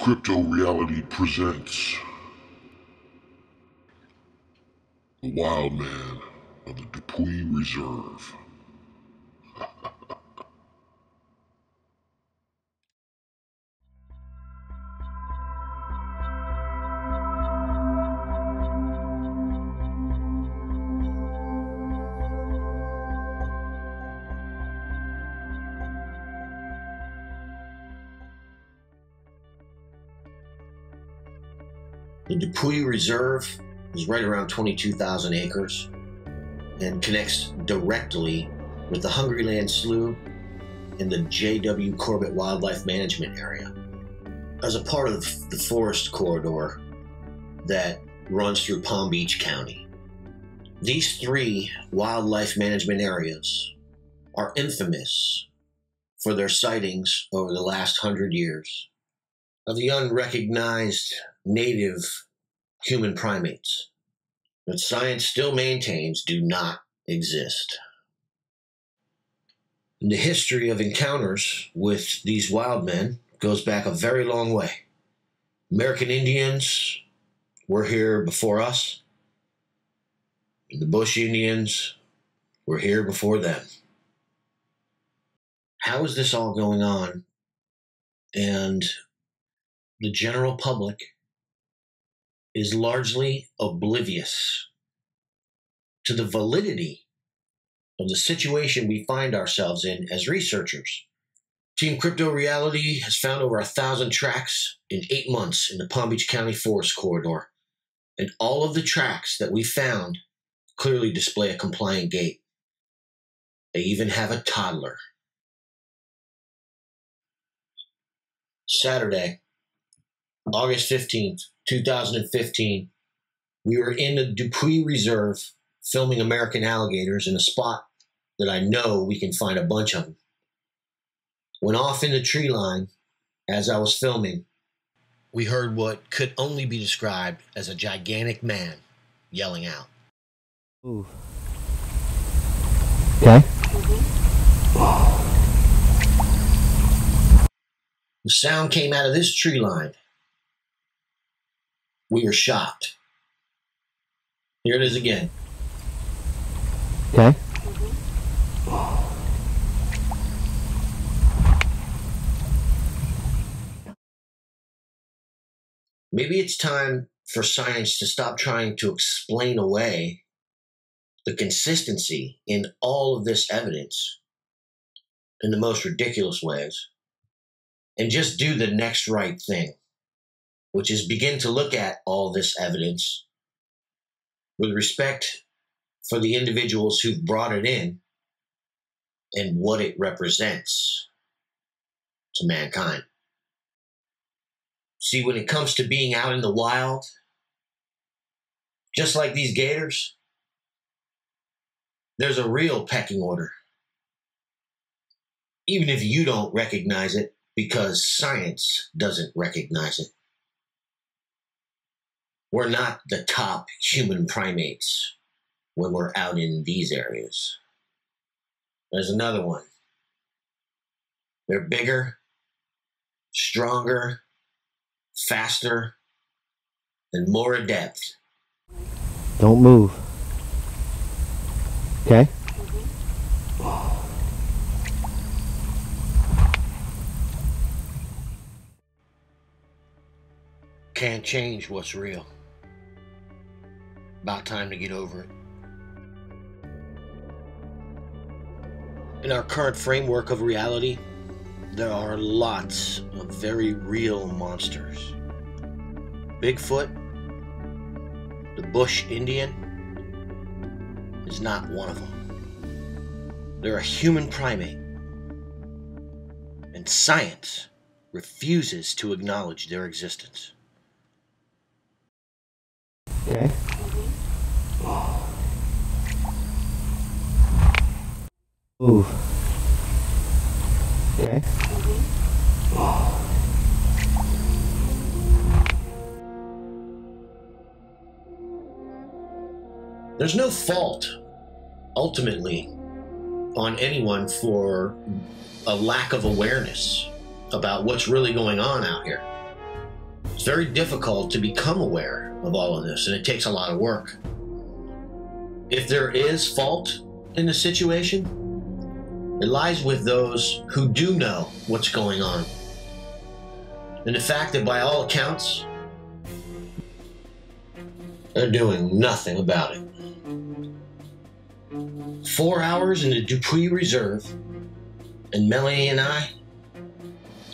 Crypto Reality presents The Wild Man of the Dupuy Reserve. The Dupuy Reserve is right around 22,000 acres and connects directly with the Hungryland Slough and the J.W. Corbett Wildlife Management Area as a part of the forest corridor that runs through Palm Beach County. These three wildlife management areas are infamous for their sightings over the last 100 years of the unrecognized native human primates that science still maintains do not exist. And the history of encounters with these wild men goes back a very long way. American Indians were here before us, and the Bush Indians were here before them. How is this all going on? And the general public is largely oblivious to the validity of the situation we find ourselves in as researchers. Team Crypto Reality has found over 1,000 tracks in 8 months in the Palm Beach County Forest Corridor, and all of the tracks that we found clearly display a compliant gait. They even have a toddler. Saturday, August 15th, 2015, we were in the Dupuy Reserve filming American alligators in a spot that I know we can find a bunch of them. When off in the tree line, as I was filming, we heard what could only be described as a gigantic man yelling out. Ooh. Okay. The sound came out of this tree line. We were shocked. Here it is again. Okay. Maybe it's time for science to stop trying to explain away the consistency in all of this evidence in the most ridiculous ways and just do the next right thing, which is begin to look at all this evidence with respect for the individuals who've brought it in and what it represents to mankind. See, when it comes to being out in the wild, just like these gators, there's a real pecking order. Even if you don't recognize it because science doesn't recognize it. We're not the top human primates when we're out in these areas. There's another one. They're bigger, stronger, faster, and more adept. Don't move. Okay. Can't change what's real. About time to get over it. In our current framework of reality, there are lots of very real monsters. Bigfoot, the Bush Indian, is not one of them. They're a human primate, and science refuses to acknowledge their existence. Okay. Move. Okay. There's no fault, ultimately, on anyone for a lack of awareness about what's really going on out here. It's very difficult to become aware of all of this, and it takes a lot of work. If there is fault in the situation, it lies with those who do know what's going on. And the fact that by all accounts, they're doing nothing about it. 4 hours in the Dupuy Reserve, and Melanie and I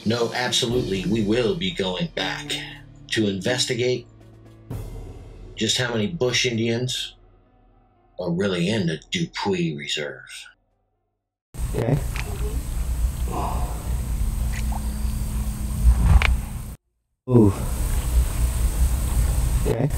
know absolutely we will be going back to investigate just how many bush Indians are really in the Dupuy Reserve. Okay. Move. Okay.